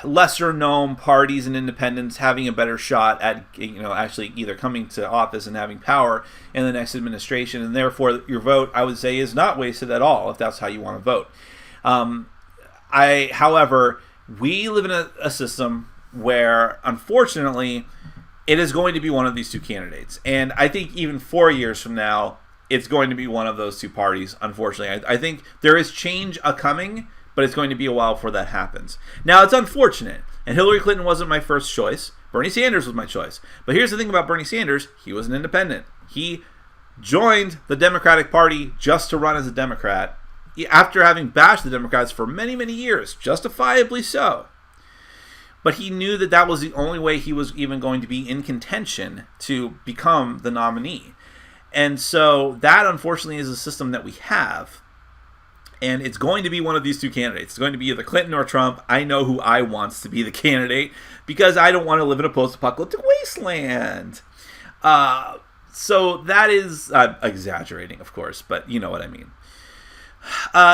lesser known parties and independents having a better shot at actually either coming to office and having power in the next administration, and therefore your vote, I would say, is not wasted at all if that's how you want to vote. However, we live in a system where, unfortunately, it is going to be one of these two candidates, and I think even 4 years from now, it's going to be one of those two parties. Unfortunately, I think there is change coming, but it's going to be a while before that happens. Now, it's unfortunate, and Hillary Clinton wasn't my first choice. Bernie Sanders was my choice. But here's the thing about Bernie Sanders. He was an independent. He joined the Democratic Party just to run as a Democrat, after having bashed the Democrats for many, many years, justifiably so. But he knew that that was the only way he was even going to be in contention to become the nominee. And so that, unfortunately, is a system that we have. And it's going to be one of these two candidates. It's going to be either Clinton or Trump. I know who I want to be the candidate because I don't want to live in a post-apocalyptic wasteland. So that is exaggerating, of course, but you know what I mean.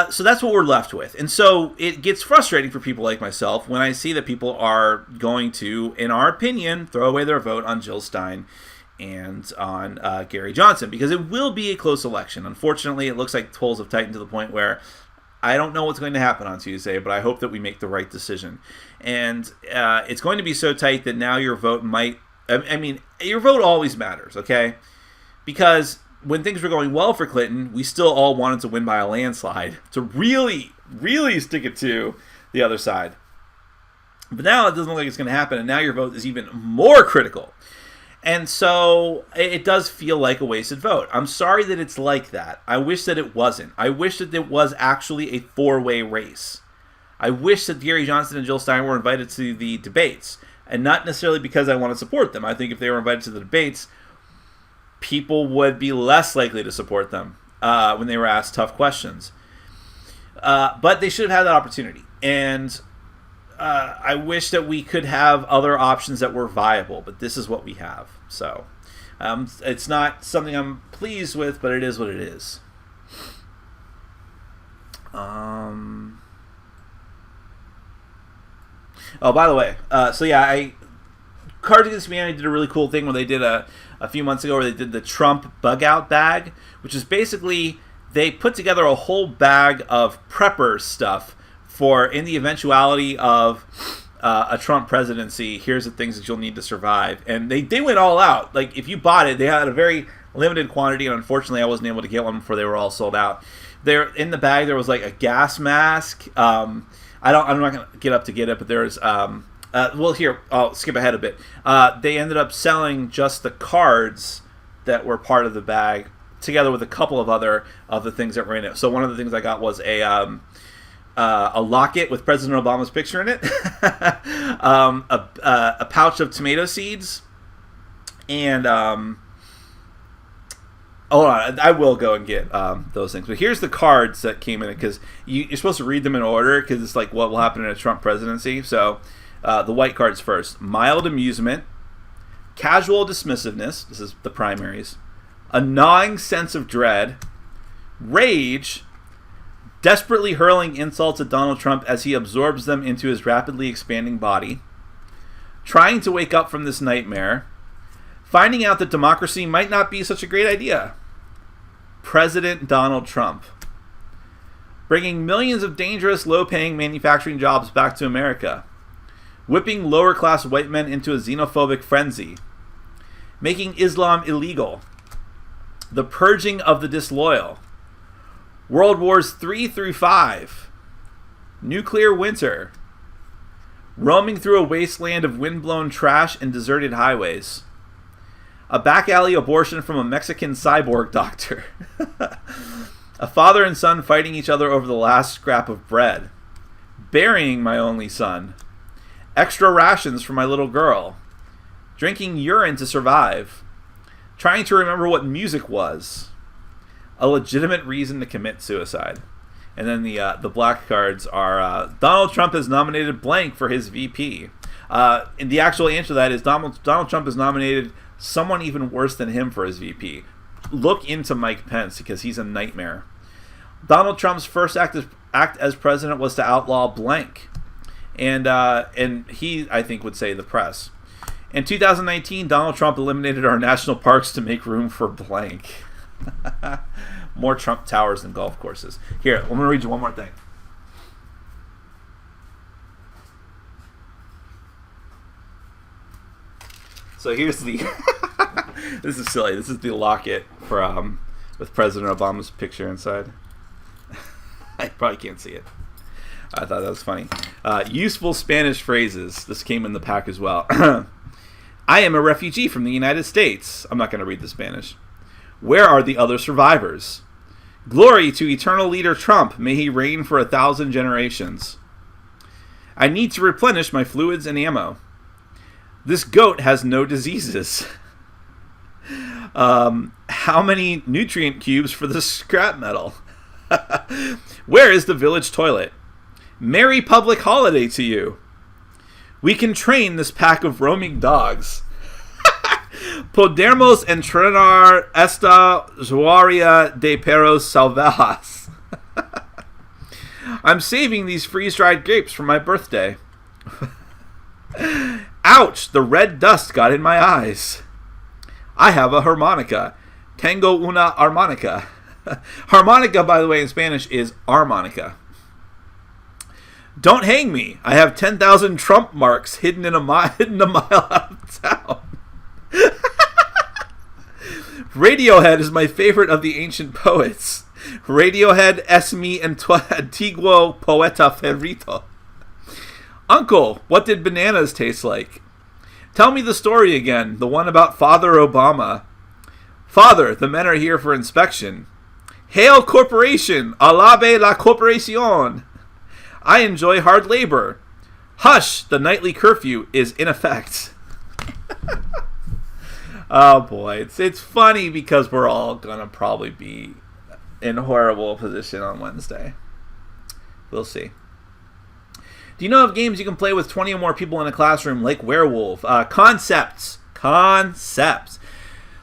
So that's what we're left with. And so it gets frustrating for people like myself when I see that people are going to, in our opinion, throw away their vote on Jill Stein and on Gary Johnson, because it will be a close election. Unfortunately, it looks like polls have tightened to the point where I don't know what's going to happen on Tuesday, but I hope that we make the right decision. And it's going to be so tight that now your vote might... I mean, your vote always matters, okay? Because when things were going well for Clinton, we still all wanted to win by a landslide to really, really stick it to the other side. But now it doesn't look like it's going to happen, and now your vote is even more critical. And so it does feel like a wasted vote. I'm sorry that it's like that. I wish that it wasn't. I wish that it was actually a four-way race. I wish that Gary Johnson and Jill Stein were invited to the debates, and not necessarily because I want to support them. I think if they were invited to the debates, people would be less likely to support them when they were asked tough questions. But they should have had that opportunity. And I wish that we could have other options that were viable, but this is what we have. So it's not something I'm pleased with, but it is what it is. Oh, by the way, Cards Against Humanity did a really cool thing where they did a few months ago where they did the Trump bug out bag, which is basically they put together a whole bag of prepper stuff for in the eventuality of a Trump presidency. Here's the things that you'll need to survive. And they went all out. Like, if you bought it, they had a very limited quantity, and unfortunately I wasn't able to get one before they were all sold out. There in the bag there was like a gas mask. I'm not going to get up to get it, but there's here, I'll skip ahead a bit. They ended up selling just the cards that were part of the bag, together with a couple of other of the things that were in it. So one of the things I got was a locket with President Obama's picture in it, a pouch of tomato seeds, and hold on, I will go and get those things. But here's the cards that came in it, because you're supposed to read them in order, because it's like what will happen in a Trump presidency. So the white cards first: mild amusement, casual dismissiveness. This is the primaries. A gnawing sense of dread, rage, desperately hurling insults at Donald Trump as he absorbs them into his rapidly expanding body, trying to wake up from this nightmare, finding out that democracy might not be such a great idea. President Donald Trump. Bringing millions of dangerous, low-paying manufacturing jobs back to America. Whipping lower-class white men into a xenophobic frenzy. Making Islam illegal. The purging of the disloyal. World Wars 3 through 5. Nuclear winter. Roaming through a wasteland of windblown trash and deserted highways. A back alley abortion from a Mexican cyborg doctor. A father and son fighting each other over the last scrap of bread. Burying my only son. Extra rations for my little girl. Drinking urine to survive. Trying to remember what music was. A legitimate reason to commit suicide. And then the black cards are Donald Trump has nominated blank for his VP. And the actual answer to that is Donald Trump has nominated someone even worse than him for his VP. Look into Mike Pence, because he's a nightmare. Donald Trump's first act as president was to outlaw blank. And he, I think, would say the press. In 2019, Donald Trump eliminated our national parks to make room for blank. More Trump towers than golf courses. Here, I'm going to read you one more thing. So here's the... This is silly. This is the locket for with President Obama's picture inside. I probably can't see it. I thought that was funny. Useful Spanish phrases. This came in the pack as well. I am a refugee from the United States. I'm not going to read the Spanish. Where are the other survivors? Glory to eternal leader Trump. May he reign for 1,000 generations. I need to replenish my fluids and ammo. This goat has no diseases. How many nutrient cubes for the scrap metal? Where is the village toilet? Merry public holiday to you. We can train this pack of roaming dogs. Podemos entrenar esta zuaria de perros salvajes. I'm saving these freeze-dried grapes for my birthday. Ouch! The red dust got in my eyes. I have a harmonica. Tengo una armonica. Harmonica, by the way, in Spanish is armonica. Don't hang me. I have 10,000 Trump marks hidden a mile out of town. Radiohead is my favorite of the ancient poets. Radiohead es mi antiguo poeta favorito. Uncle, what did bananas taste like? Tell me the story again, the one about Father Obama. Father, the men are here for inspection. Hail corporation! Alabe la corporación! I enjoy hard labor. Hush, the nightly curfew is in effect. Oh boy, it's funny because we're all gonna probably be in a horrible position on Wednesday. We'll see. Do you know of games you can play with 20 or more people in a classroom, like Werewolf? Concepts.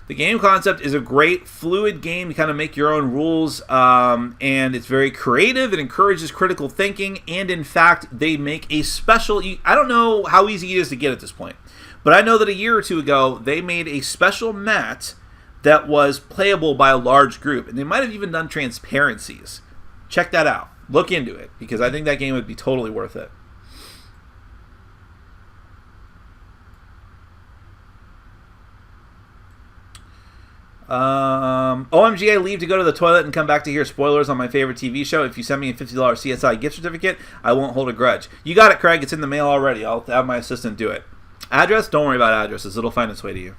The game Concept is a great, fluid game. You kind of make your own rules, and it's very creative. It encourages critical thinking, and in fact, they make a special... I don't know how easy it is to get at this point, but I know that a year or two ago, they made a special mat that was playable by a large group, and they might have even done transparencies. Check that out. Look into it, because I think that game would be totally worth it. OMG, I leave to go to the toilet and come back to hear spoilers on my favorite TV show. If you send me a $50 CSI gift certificate, I won't hold a grudge. You got it, Craig. It's in the mail already. I'll have my assistant do it. Address? Don't worry about addresses. It'll find its way to you.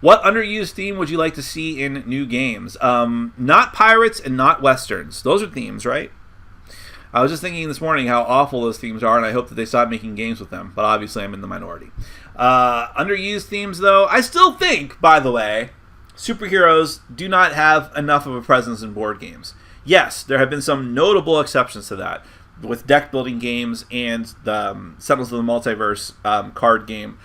What underused theme would you like to see in new games? Not pirates and not westerns. Those are themes, right? I was just thinking this morning how awful those themes are, and I hope that they stop making games with them. But obviously, I'm in the minority. Underused themes, though, I still think, by the way, superheroes do not have enough of a presence in board games. Yes, there have been some notable exceptions to that, with deck-building games and the Sentinels of the Multiverse card game.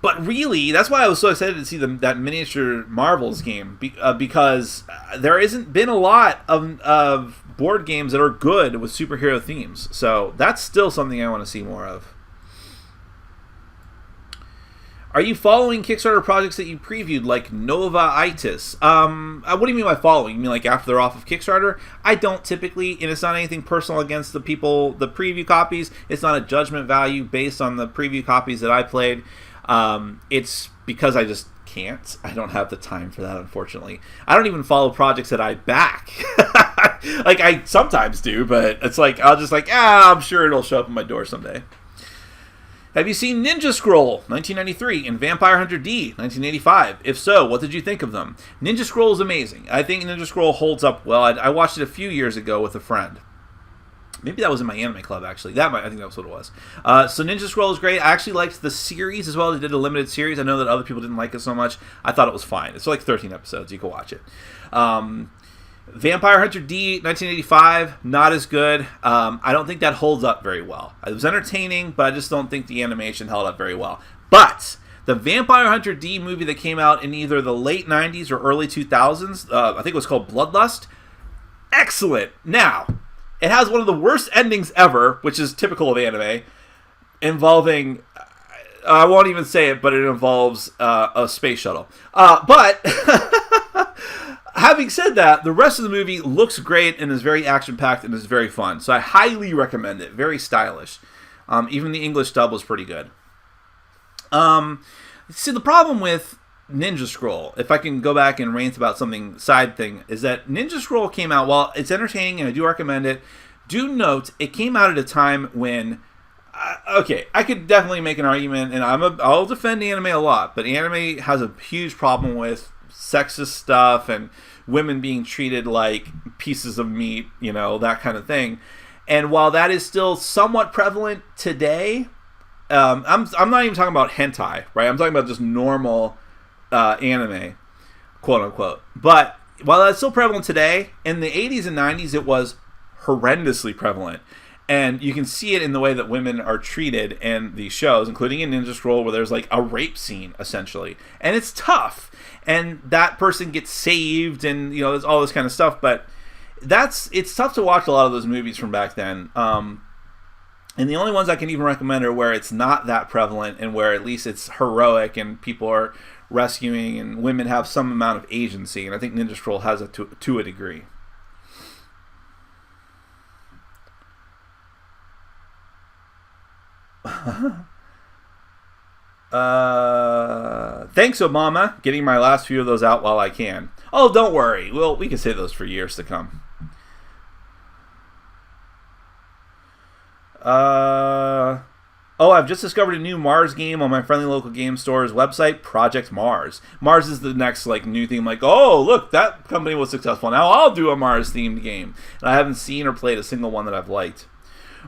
But really, that's why I was so excited to see that miniature Marvels game, because there hasn't been a lot of board games that are good with superhero themes. So that's still something I want to see more of. Are you following Kickstarter projects that you previewed, like Nova-itis? What do you mean by following? You mean like after they're off of Kickstarter? I don't typically, and it's not anything personal against the people, the preview copies. It's not a judgment value based on the preview copies that I played. It's because I just can't. I don't have the time for that, unfortunately. I don't even follow projects that I back. Like, I sometimes do, but it's like, I'll just like, I'm sure it'll show up at my door someday. Have you seen Ninja Scroll 1993 and Vampire Hunter D 1985? If so, what did you think of them? Ninja Scroll is amazing. I think Ninja Scroll holds up well. I watched it a few years ago with a friend. Maybe that was in my anime club, actually. I think that was what it was. So Ninja Scroll is great. I actually liked the series as well. They did a limited series. I know that other people didn't like it so much. I thought it was fine. It's like 13 episodes. You can watch it. Vampire Hunter D 1985, not as good. I don't think that holds up very well. It was entertaining, but I just don't think the animation held up very well. But the Vampire Hunter D movie that came out in either the late 90s or early 2000s, I think it was called Bloodlust, excellent. Now, It has one of the worst endings ever, which is typical of anime, involving, I won't even say it, but it involves a space shuttle. But having said that, the rest of the movie looks great and is very action-packed and is very fun. So I highly recommend it. Very stylish. Even the English dub was pretty good. See, the problem with Ninja Scroll, if I can go back and rant about something side thing, is that Ninja Scroll came out, while it's entertaining and I do recommend it, do note it came out at a time when, okay, I could definitely make an argument, and I'll defend anime a lot, but anime has a huge problem with sexist stuff and women being treated like pieces of meat, you know, that kind of thing. And while that is still somewhat prevalent today, I'm not even talking about hentai, right? I'm talking about just normal anime, quote unquote. But while that's still prevalent today, in the 80s and 90s, it was horrendously prevalent. And you can see it in the way that women are treated in these shows, including in Ninja Scroll, where there's like a rape scene, essentially. And it's tough. And that person gets saved, and, you know, there's all this kind of stuff. But it's tough to watch a lot of those movies from back then. And the only ones I can even recommend are where it's not that prevalent and where at least it's heroic and people are rescuing and women have some amount of agency. And I think Ninja Scroll has it to a degree. Thanks, Obama. Getting my last few of those out while I can. Oh, don't worry. We can save those for years to come. I've just discovered a new Mars game on my friendly local game store's website, Project Mars. Mars is the next new thing. I'm like, oh, look, that company was successful. Now I'll do a Mars-themed game. And I haven't seen or played a single one that I've liked.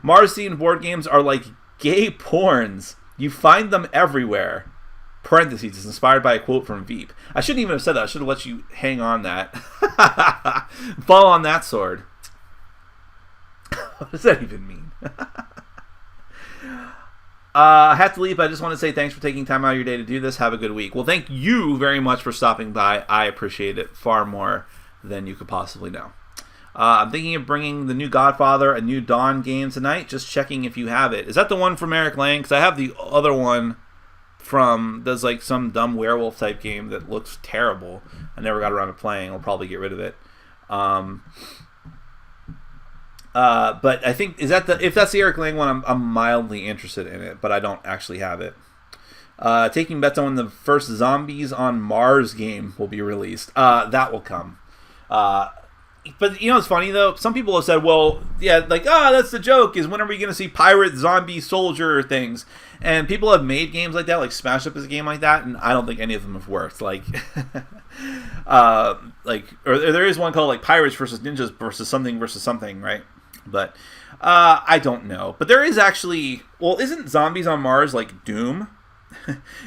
Mars-themed board games are like gay porns. You find them everywhere. Parentheses, is inspired by a quote from Veep. I shouldn't even have said that. I should have let you hang on that. Fall on that sword. What does that even mean? I have to leave, but I just want to say thanks for taking time out of your day to do this. Have a good week. Well, thank you very much for stopping by. I appreciate it far more than you could possibly know. I'm thinking of bringing the new Godfather, a new Dawn game tonight. Just checking if you have it. Is that the one from Eric Lang? Because I have the other one from, there's like some dumb werewolf type game that looks terrible. I never got around to playing. I'll probably get rid of it. But I think, if that's the Eric Lang one, I'm mildly interested in it, but I don't actually have it. Taking bets on when the first Zombies on Mars game will be released. That will come. But you know what's funny though? Some people have said, well, yeah, that's the joke, is when are we going to see pirate, zombie, soldier things? And people have made games like that, like Smash Up is a game like that, and I don't think any of them have worked. Or there is one called Pirates versus Ninjas versus something, right? But I don't know. But there is actually, isn't Zombies on Mars like Doom?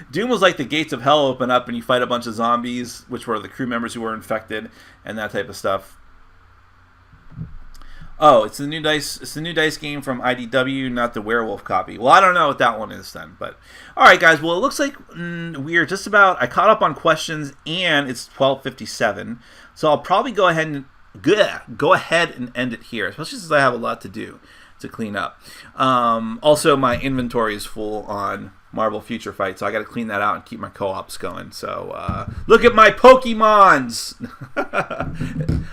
Doom was like the gates of hell open up and you fight a bunch of zombies, which were the crew members who were infected and that type of stuff. Oh, it's the new dice. It's the new dice game from IDW, not the werewolf copy. Well, I don't know what that one is then. But all right, guys. Well, it looks like we're just about. I caught up on questions, and it's 12:57. So I'll probably go ahead and end it here, especially since I have a lot to do to clean up. Also, my inventory is full on Marvel Future Fight, so I got to clean that out and keep my co-ops going. So look at my Pokemons.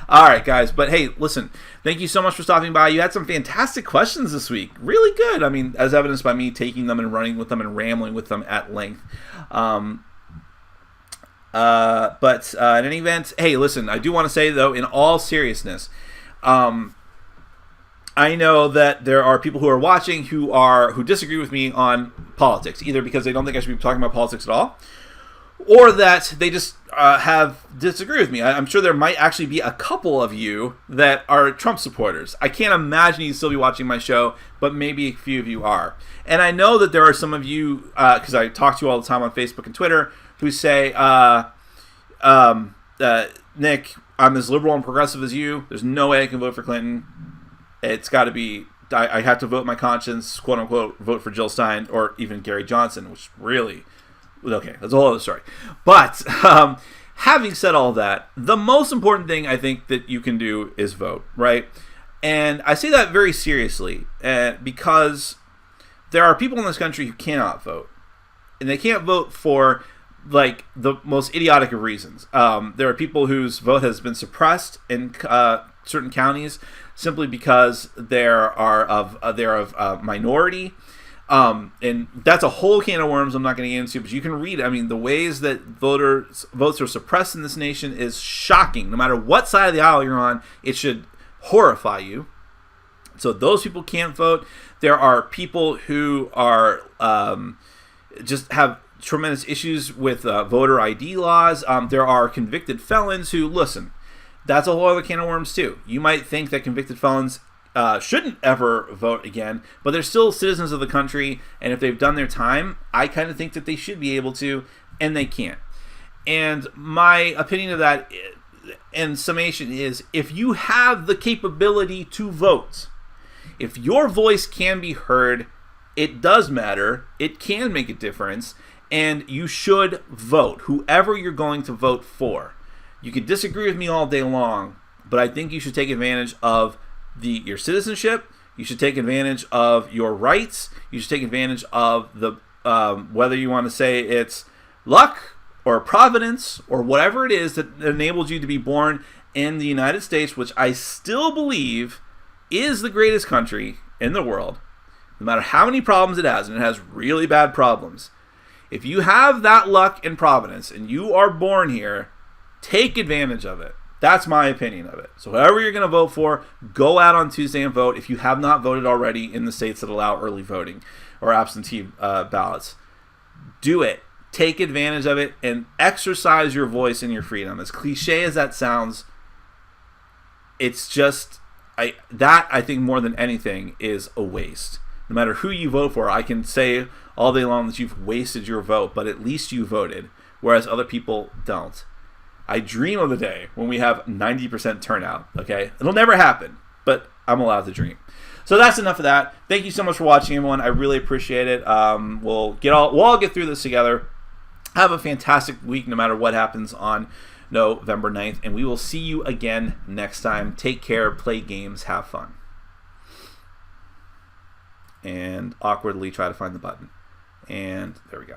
All right, guys. But hey, listen, thank you so much for stopping by. You had some fantastic questions this week. Really good. I mean, as evidenced by me taking them and running with them and rambling with them at length. But in any event, hey, listen, I do want to say, though, in all seriousness, I know that there are people who are watching who disagree with me on politics, either because they don't think I should be talking about politics at all, or that they just have disagree with me. I'm sure there might actually be a couple of you that are Trump supporters. I can't imagine you'd still be watching my show, but maybe a few of you are. And I know that there are some of you, because I talk to you all the time on Facebook and Twitter, who say, Nick, I'm as liberal and progressive as you. There's no way I can vote for Clinton. It's got to be, I have to vote my conscience, quote unquote, vote for Jill Stein or even Gary Johnson, which really, okay, that's a whole other story. But having said all that, the most important thing I think that you can do is vote, right? And I say that very seriously because there are people in this country who cannot vote. And they can't vote for, like, the most idiotic of reasons. There are people whose vote has been suppressed in certain counties simply because they're of minority. And that's a whole can of worms I'm not going to get into, but you can read. I mean, the ways that votes are suppressed in this nation is shocking. No matter what side of the aisle you're on, it should horrify you. So those people can't vote. There are people who are just have tremendous issues with voter ID laws. There are convicted felons who, listen, that's a whole other can of worms too. You might think that convicted felons shouldn't ever vote again, but they're still citizens of the country, and if they've done their time, I kind of think that they should be able to, and they can't. And my opinion of that, in summation, is if you have the capability to vote, if your voice can be heard, it does matter, it can make a difference, and you should vote, whoever you're going to vote for. You can disagree with me all day long, but I think you should take advantage of your citizenship. You should take advantage of your rights. You should take advantage of the whether you want to say it's luck or providence or whatever it is that enables you to be born in the United States, which I still believe is the greatest country in the world, no matter how many problems it has, and it has really bad problems. If you have that luck and providence and you are born here, take advantage of it. That's my opinion of it. So whoever you're going to vote for, go out on Tuesday and vote if you have not voted already in the states that allow early voting or absentee ballots. Do it. Take advantage of it and exercise your voice and your freedom. As cliche as that sounds, it's just, I think more than anything is a waste. No matter who you vote for, I can say all day long that you've wasted your vote, but at least you voted, whereas other people don't. I dream of the day when we have 90% turnout, okay? It'll never happen, but I'm allowed to dream. So that's enough of that. Thank you so much for watching, everyone. I really appreciate it. We'll all get through this together. Have a fantastic week no matter what happens on November 9th, and we will see you again next time. Take care, play games, have fun. And awkwardly try to find the button. And there we go.